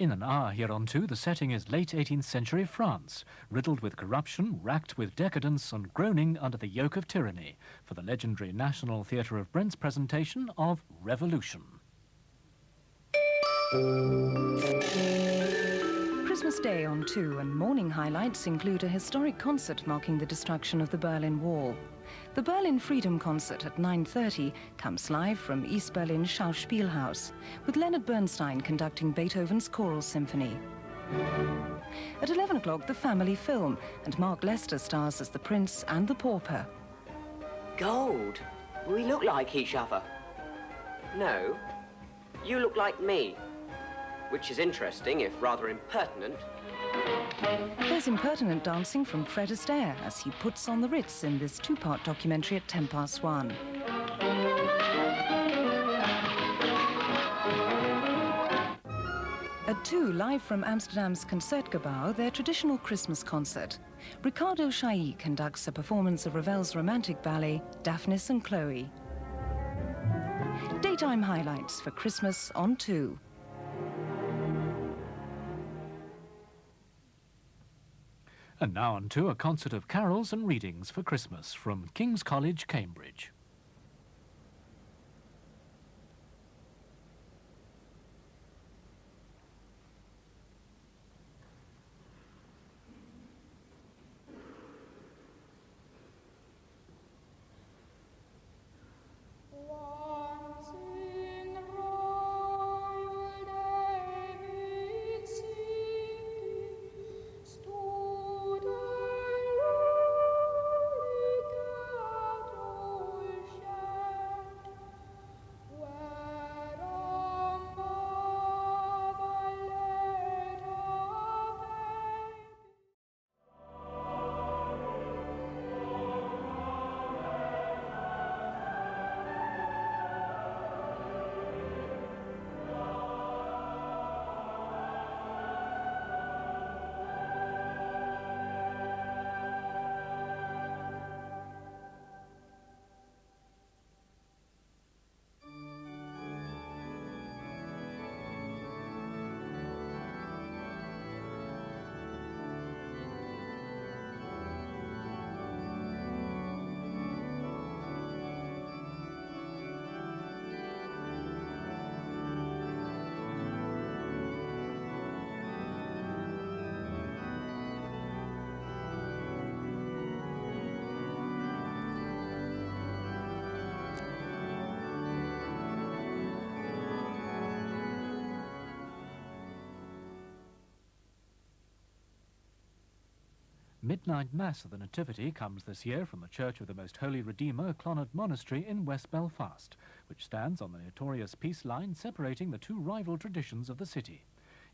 In an hour hereunto, the setting is late 18th century France, riddled with corruption, racked with decadence, and groaning under the yoke of tyranny, for the legendary National Theatre of Brent's presentation of Revolution. Christmas Day on 2 and morning highlights include a historic concert marking the destruction of the Berlin Wall. The Berlin Freedom Concert at 9:30 comes live from East Berlin Schauspielhaus, with Leonard Bernstein conducting Beethoven's Choral Symphony. At 11 o'clock, the family film, and Mark Lester stars as the Prince and the Pauper. Gold? We look like each other. No, you look like me, which is interesting, if rather impertinent. There's impertinent dancing from Fred Astaire as he puts on the Ritz in this two-part documentary at 1:10. At 2, live from Amsterdam's Concertgebouw, their traditional Christmas concert. Ricardo Chailly conducts a performance of Ravel's romantic ballet, Daphnis and Chloe. Daytime highlights for Christmas on 2. And now on to a concert of carols and readings for Christmas from King's College, Cambridge. Midnight Mass of the Nativity comes this year from the Church of the Most Holy Redeemer, Clonard Monastery in West Belfast, which stands on the notorious peace line separating the two rival traditions of the city.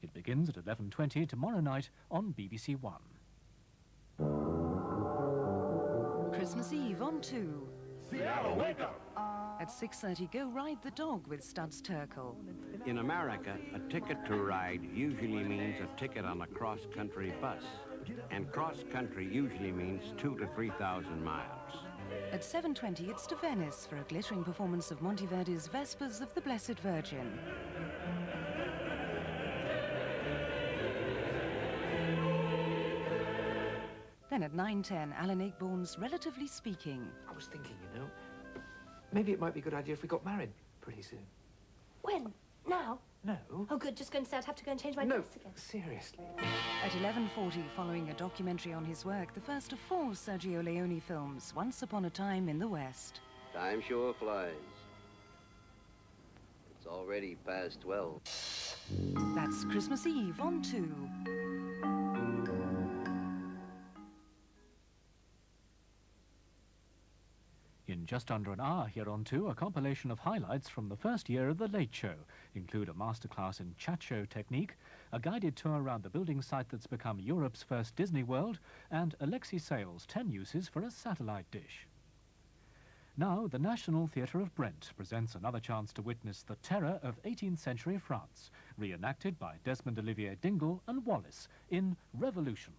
It begins at 11:20 tomorrow night on BBC1. Christmas Eve on 2. Seattle, wake up! At 6:30, go ride the dog with Studs Terkel. In America, a ticket to ride usually means a ticket on a cross-country bus. And cross-country usually means 2,000 to 3,000 miles. At 7:20, it's to Venice for a glittering performance of Monteverdi's Vespers of the Blessed Virgin. Then at 9:10, Alan Ayckbourn's Relatively Speaking. I was thinking, you know, maybe it might be a good idea if we got married pretty soon. When? Now? No. Oh, good. Just going to say I'd have to go and change my dress again. Seriously. At 11:40, following a documentary on his work, the first of 4 Sergio Leone films, Once Upon a Time in the West. Time sure flies. It's already past 12. That's Christmas Eve on 2. In just under an hour hereunto, a compilation of highlights from the first year of The Late Show include a masterclass in chat show technique, a guided tour around the building site that's become Europe's first Disney World, and Alexi Sale's 10 uses for a satellite dish. Now, the National Theatre of Brent presents another chance to witness the terror of 18th century France, reenacted by Desmond Olivier Dingle and Wallace in Revolution.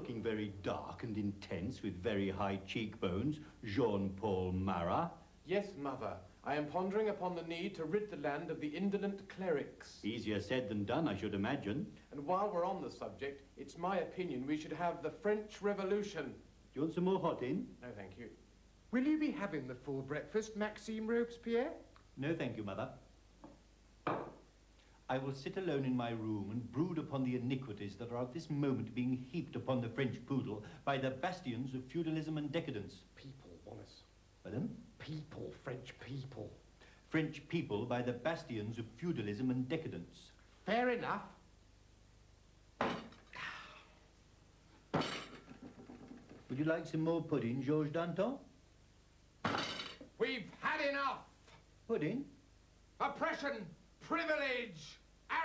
looking very dark and intense with very high cheekbones, Jean-Paul Marat. Yes, Mother. I am pondering upon the need to rid the land of the indolent clerics. Easier said than done, I should imagine. And while we're on the subject, it's my opinion we should have the French Revolution. Do you want some more hot in? No, thank you. Will you be having the full breakfast, Maxime Robespierre? No, thank you, Mother. I will sit alone in my room and brood upon the iniquities that are at this moment being heaped upon the French poodle by the bastions of feudalism and decadence. People, Wallace. Pardon? People, French people. French people by the bastions of feudalism and decadence. Fair enough. Would you like some more pudding, Georges Danton? We've had enough. Pudding? Oppression, privilege,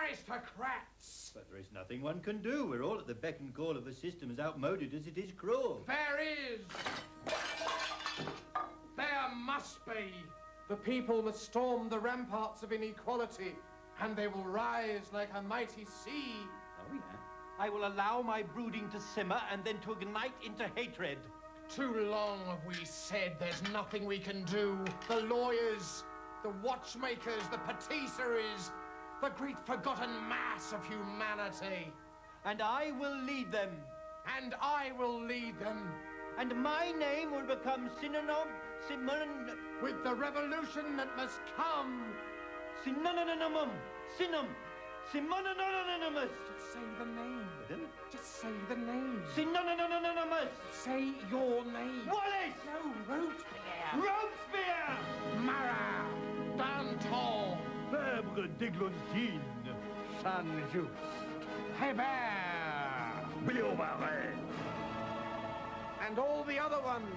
aristocrats. But there is nothing one can do. We're all at the beck and call of a system as outmoded as it is cruel. There is. There must be. The people must storm the ramparts of inequality, And they will rise like a mighty sea. Oh, yeah. I will allow my brooding to simmer and then to ignite into hatred. Too long have we said there's nothing we can do. The lawyers, the watchmakers, the patisseries, the great forgotten mass of humanity. And I will lead them. And I will lead them. And my name will become synonym with the revolution that must come. Synonymous. Just say the name. Pardon? Just say the name. Synonymous. Say your name. Wallace! No, Robespierre. Robespierre! Marat. Danton. Fabre d'Églantine. Saint-Just. Hébert. Bliomaret. And all the other ones.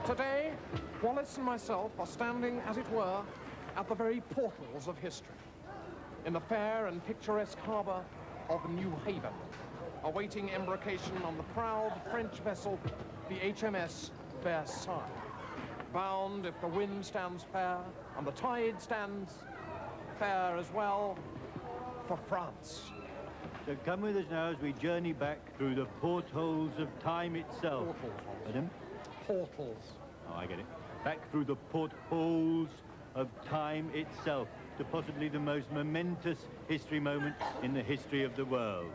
Today, Wallace and myself are standing, as it were, at the very portals of history, in the fair and picturesque harbour of New Haven, awaiting embarkation on the proud French vessel, the HMS Versailles, bound, if the wind stands fair and the tide stands fair as well, for France. So come with us now as we journey back through the portholes of time itself. Portals. Madam? Portals. Oh, I get it. Back through the portholes of time itself to possibly the most momentous history moment in the history of the world.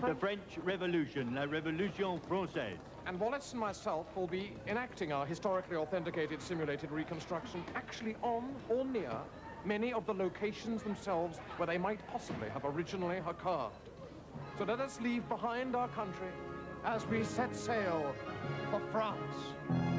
The French Revolution, la Révolution Française. And Wallace and myself will be enacting our historically authenticated simulated reconstruction actually on or near many of the locations themselves where they might possibly have originally occurred. So let us leave behind our country as we set sail for France.